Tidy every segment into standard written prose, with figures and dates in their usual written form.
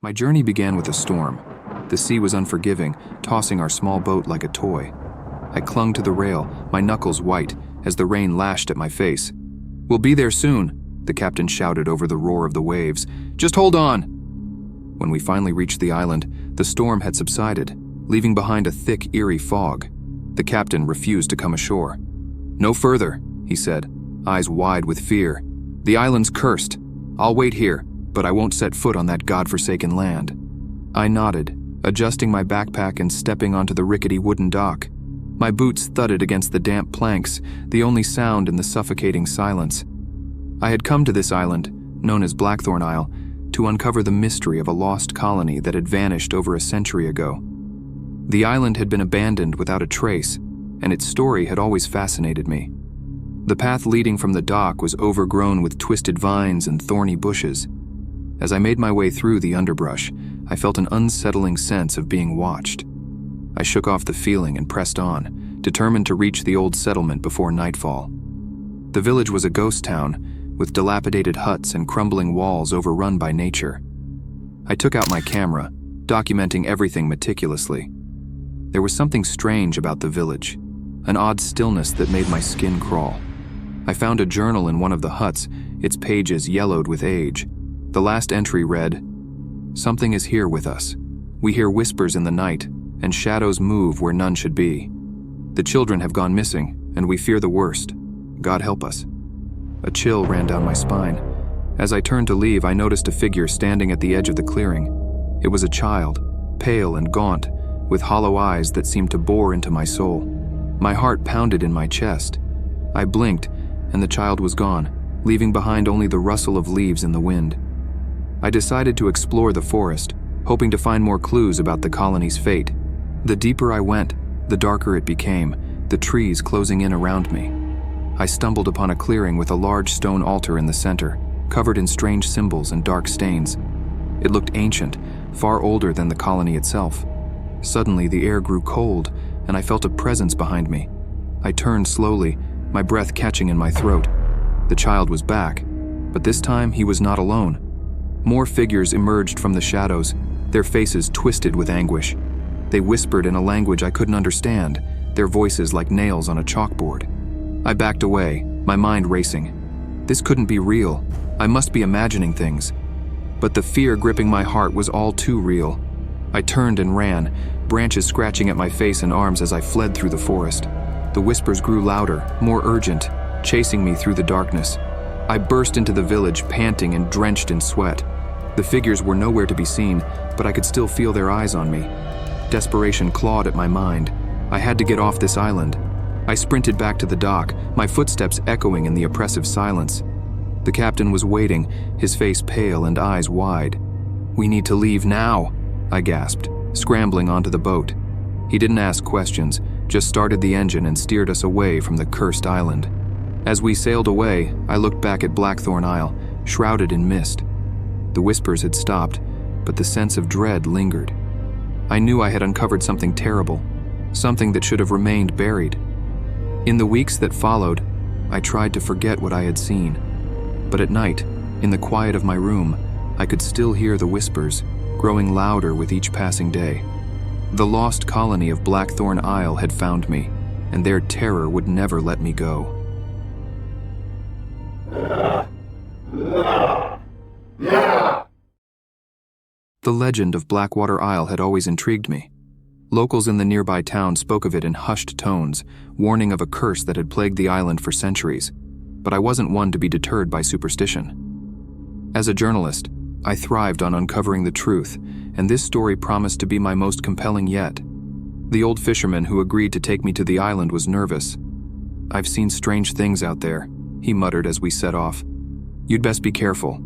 My journey began with a storm. The sea was unforgiving, tossing our small boat like a toy. I clung to the rail, my knuckles white, as the rain lashed at my face. "We'll be there soon," the captain shouted over the roar of the waves. "Just hold on." When we finally reached the island, the storm had subsided, leaving behind a thick, eerie fog. The captain refused to come ashore. "No further," he said, eyes wide with fear. "The island's cursed. I'll wait here, but I won't set foot on that godforsaken land." I nodded, adjusting my backpack and stepping onto the rickety wooden dock. My boots thudded against the damp planks, the only sound in the suffocating silence. I had come to this island, known as Blackthorn Isle, to uncover the mystery of a lost colony that had vanished over a century ago. The island had been abandoned without a trace, and its story had always fascinated me. The path leading from the dock was overgrown with twisted vines and thorny bushes. As I made my way through the underbrush, I felt an unsettling sense of being watched. I shook off the feeling and pressed on, determined to reach the old settlement before nightfall. The village was a ghost town, with dilapidated huts and crumbling walls overrun by nature. I took out my camera, documenting everything meticulously. There was something strange about the village, an odd stillness that made my skin crawl. I found a journal in one of the huts, its pages yellowed with age. The last entry read, "Something is here with us. We hear whispers in the night, and shadows move where none should be. The children have gone missing, and we fear the worst. God help us." A chill ran down my spine. As I turned to leave, I noticed a figure standing at the edge of the clearing. It was a child, pale and gaunt, with hollow eyes that seemed to bore into my soul. My heart pounded in my chest. I blinked, and the child was gone, leaving behind only the rustle of leaves in the wind. I decided to explore the forest, hoping to find more clues about the colony's fate. The deeper I went, the darker it became, the trees closing in around me. I stumbled upon a clearing with a large stone altar in the center, covered in strange symbols and dark stains. It looked ancient, far older than the colony itself. Suddenly, the air grew cold, and I felt a presence behind me. I turned slowly, my breath catching in my throat. The child was back, but this time he was not alone. More figures emerged from the shadows, their faces twisted with anguish. They whispered in a language I couldn't understand, their voices like nails on a chalkboard. I backed away, my mind racing. This couldn't be real. I must be imagining things. But the fear gripping my heart was all too real. I turned and ran, branches scratching at my face and arms as I fled through the forest. The whispers grew louder, more urgent, chasing me through the darkness. I burst into the village, panting and drenched in sweat. The figures were nowhere to be seen, but I could still feel their eyes on me. Desperation clawed at my mind. I had to get off this island. I sprinted back to the dock, my footsteps echoing in the oppressive silence. The captain was waiting, his face pale and eyes wide. "We need to leave now," I gasped, scrambling onto the boat. He didn't ask questions, just started the engine and steered us away from the cursed island. As we sailed away, I looked back at Blackthorn Isle, shrouded in mist. The whispers had stopped, but the sense of dread lingered. I knew I had uncovered something terrible, something that should have remained buried. In the weeks that followed, I tried to forget what I had seen. But at night, in the quiet of my room, I could still hear the whispers, growing louder with each passing day. The lost colony of Blackthorn Isle had found me, and their terror would never let me go. The legend of Blackwater Isle had always intrigued me. Locals in the nearby town spoke of it in hushed tones, warning of a curse that had plagued the island for centuries. But I wasn't one to be deterred by superstition. As a journalist, I thrived on uncovering the truth, and this story promised to be my most compelling yet. The old fisherman who agreed to take me to the island was nervous. "I've seen strange things out there," he muttered as we set off. "You'd best be careful."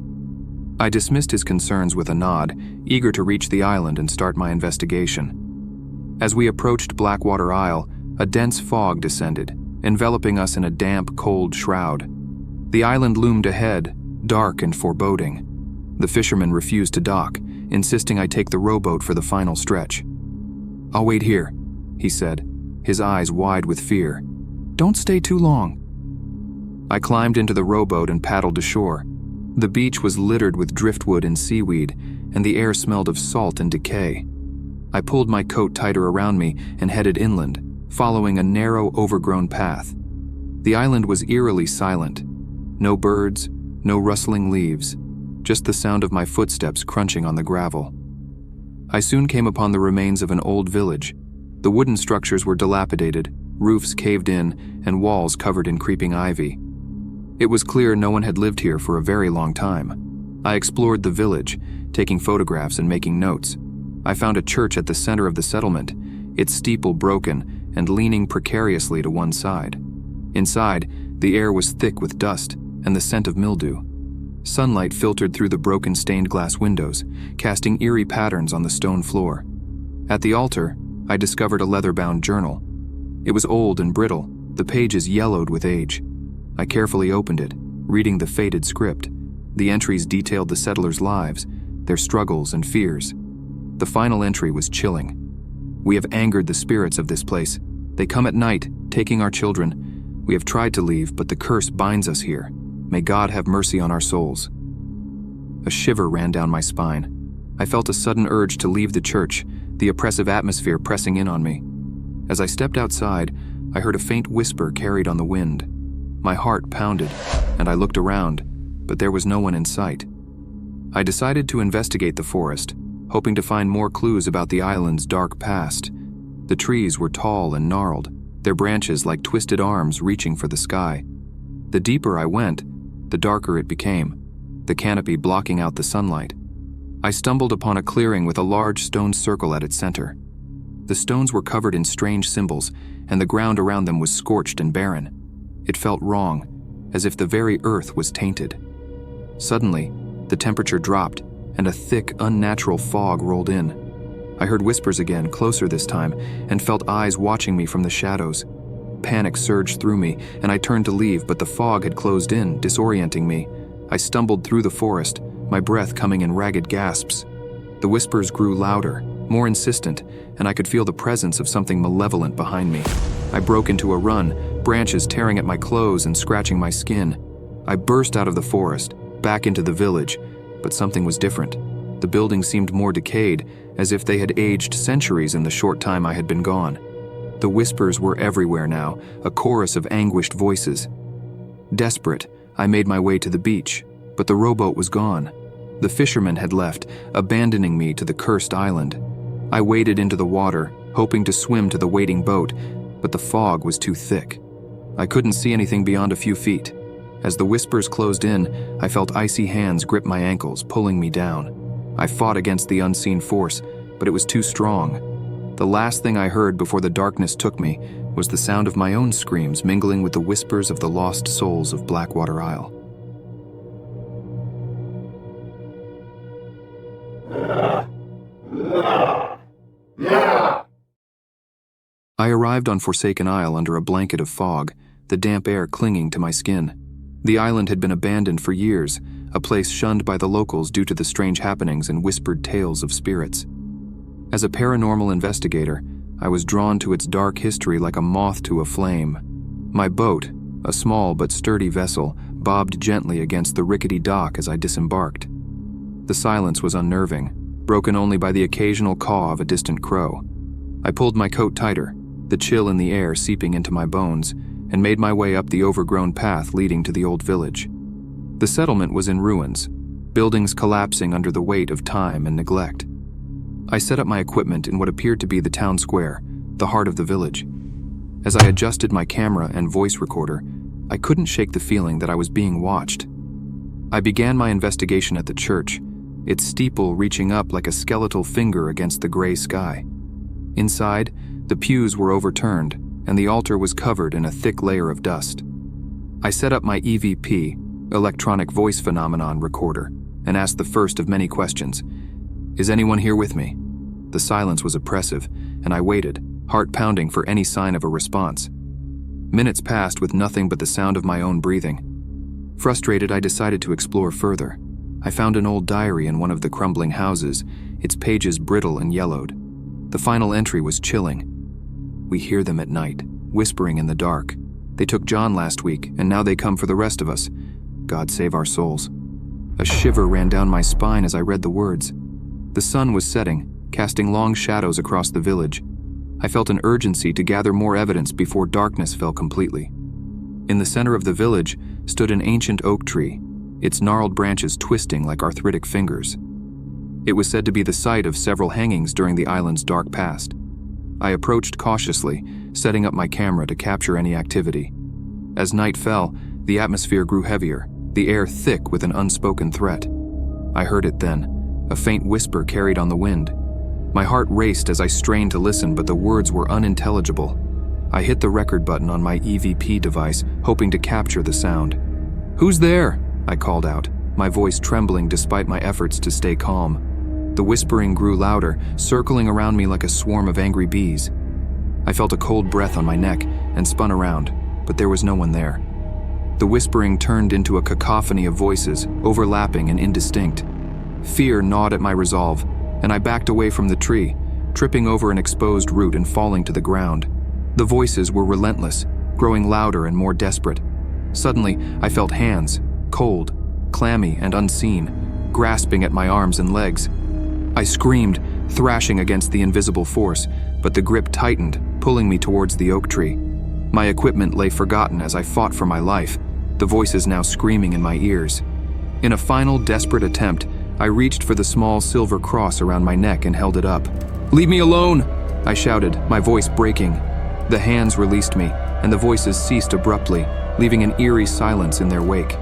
I dismissed his concerns with a nod, eager to reach the island and start my investigation. As we approached Blackwater Isle, a dense fog descended, enveloping us in a damp, cold shroud. The island loomed ahead, dark and foreboding. The fisherman refused to dock, insisting I take the rowboat for the final stretch. "I'll wait here," he said, his eyes wide with fear. "Don't stay too long." I climbed into the rowboat and paddled to shore. The beach was littered with driftwood and seaweed, and the air smelled of salt and decay. I pulled my coat tighter around me and headed inland, following a narrow, overgrown path. The island was eerily silent. No birds, no rustling leaves, just the sound of my footsteps crunching on the gravel. I soon came upon the remains of an old village. The wooden structures were dilapidated, roofs caved in, and walls covered in creeping ivy. It was clear no one had lived here for a very long time. I explored the village, taking photographs and making notes. I found a church at the center of the settlement, its steeple broken and leaning precariously to one side. Inside, the air was thick with dust and the scent of mildew. Sunlight filtered through the broken stained glass windows, casting eerie patterns on the stone floor. At the altar, I discovered a leather-bound journal. It was old and brittle, the pages yellowed with age. I carefully opened it, reading the faded script. The entries detailed the settlers' lives, their struggles and fears. The final entry was chilling. "We have angered the spirits of this place. They come at night, taking our children. We have tried to leave, but the curse binds us here. May God have mercy on our souls." A shiver ran down my spine. I felt a sudden urge to leave the church, the oppressive atmosphere pressing in on me. As I stepped outside, I heard a faint whisper carried on the wind. My heart pounded, and I looked around, but there was no one in sight. I decided to investigate the forest, hoping to find more clues about the island's dark past. The trees were tall and gnarled, their branches like twisted arms reaching for the sky. The deeper I went, the darker it became, the canopy blocking out the sunlight. I stumbled upon a clearing with a large stone circle at its center. The stones were covered in strange symbols, and the ground around them was scorched and barren. It felt wrong, as if the very earth was tainted. Suddenly, the temperature dropped, and a thick, unnatural fog rolled in. I heard whispers again, closer this time, and felt eyes watching me from the shadows. Panic surged through me, and I turned to leave, but the fog had closed in, disorienting me. I stumbled through the forest, my breath coming in ragged gasps. The whispers grew louder, more insistent, and I could feel the presence of something malevolent behind me. I broke into a run, branches tearing at my clothes and scratching my skin. I burst out of the forest, back into the village, but something was different. The buildings seemed more decayed, as if they had aged centuries in the short time I had been gone. The whispers were everywhere now, a chorus of anguished voices. Desperate, I made my way to the beach, but the rowboat was gone. The fishermen had left, abandoning me to the cursed island. I waded into the water, hoping to swim to the waiting boat, but the fog was too thick. I couldn't see anything beyond a few feet. As the whispers closed in, I felt icy hands grip my ankles, pulling me down. I fought against the unseen force, but it was too strong. The last thing I heard before the darkness took me was the sound of my own screams mingling with the whispers of the lost souls of Blackwater Isle. I arrived on Forsaken Isle under a blanket of fog, the damp air clinging to my skin. The island had been abandoned for years, a place shunned by the locals due to the strange happenings and whispered tales of spirits. As a paranormal investigator, I was drawn to its dark history like a moth to a flame. My boat, a small but sturdy vessel, bobbed gently against the rickety dock as I disembarked. The silence was unnerving, broken only by the occasional caw of a distant crow. I pulled my coat tighter, the chill in the air seeping into my bones, and made my way up the overgrown path leading to the old village. The settlement was in ruins, buildings collapsing under the weight of time and neglect. I set up my equipment in what appeared to be the town square, the heart of the village. As I adjusted my camera and voice recorder, I couldn't shake the feeling that I was being watched. I began my investigation at the church, its steeple reaching up like a skeletal finger against the gray sky. Inside, the pews were overturned, and the altar was covered in a thick layer of dust. I set up my EVP, electronic voice phenomenon recorder, and asked the first of many questions. "Is anyone here with me?" The silence was oppressive, and I waited, heart pounding for any sign of a response. Minutes passed with nothing but the sound of my own breathing. Frustrated, I decided to explore further. I found an old diary in one of the crumbling houses, its pages brittle and yellowed. The final entry was chilling. "We hear them at night, whispering in the dark. They took John last week, and now they come for the rest of us. God save our souls." A shiver ran down my spine as I read the words. The sun was setting, casting long shadows across the village. I felt an urgency to gather more evidence before darkness fell completely. In the center of the village stood an ancient oak tree, its gnarled branches twisting like arthritic fingers. It was said to be the site of several hangings during the island's dark past. I approached cautiously, setting up my camera to capture any activity. As night fell, the atmosphere grew heavier, the air thick with an unspoken threat. I heard it then, a faint whisper carried on the wind. My heart raced as I strained to listen, but the words were unintelligible. I hit the record button on my EVP device, hoping to capture the sound. "Who's there?" I called out, my voice trembling despite my efforts to stay calm. The whispering grew louder, circling around me like a swarm of angry bees. I felt a cold breath on my neck and spun around, but there was no one there. The whispering turned into a cacophony of voices, overlapping and indistinct. Fear gnawed at my resolve, and I backed away from the tree, tripping over an exposed root and falling to the ground. The voices were relentless, growing louder and more desperate. Suddenly, I felt hands, cold, clammy, and unseen, grasping at my arms and legs. I screamed, thrashing against the invisible force, but the grip tightened, pulling me towards the oak tree. My equipment lay forgotten as I fought for my life, the voices now screaming in my ears. In a final desperate attempt, I reached for the small silver cross around my neck and held it up. "Leave me alone!" I shouted, my voice breaking. The hands released me, and the voices ceased abruptly, leaving an eerie silence in their wake.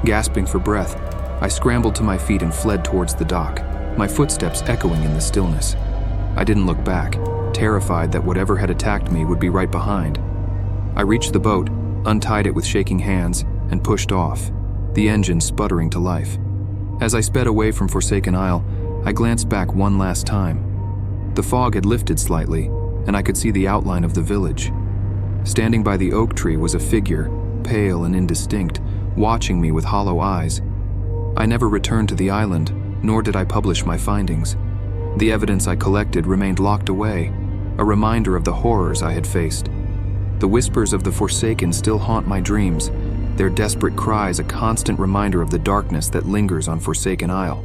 Gasping for breath, I scrambled to my feet and fled towards the dock, my footsteps echoing in the stillness. I didn't look back, terrified that whatever had attacked me would be right behind. I reached the boat, untied it with shaking hands, and pushed off, the engine sputtering to life. As I sped away from Forsaken Isle, I glanced back one last time. The fog had lifted slightly, and I could see the outline of the village. Standing by the oak tree was a figure, pale and indistinct, watching me with hollow eyes. I never returned to the island, nor did I publish my findings. The evidence I collected remained locked away, a reminder of the horrors I had faced. The whispers of the Forsaken still haunt my dreams, their desperate cries a constant reminder of the darkness that lingers on Forsaken Isle.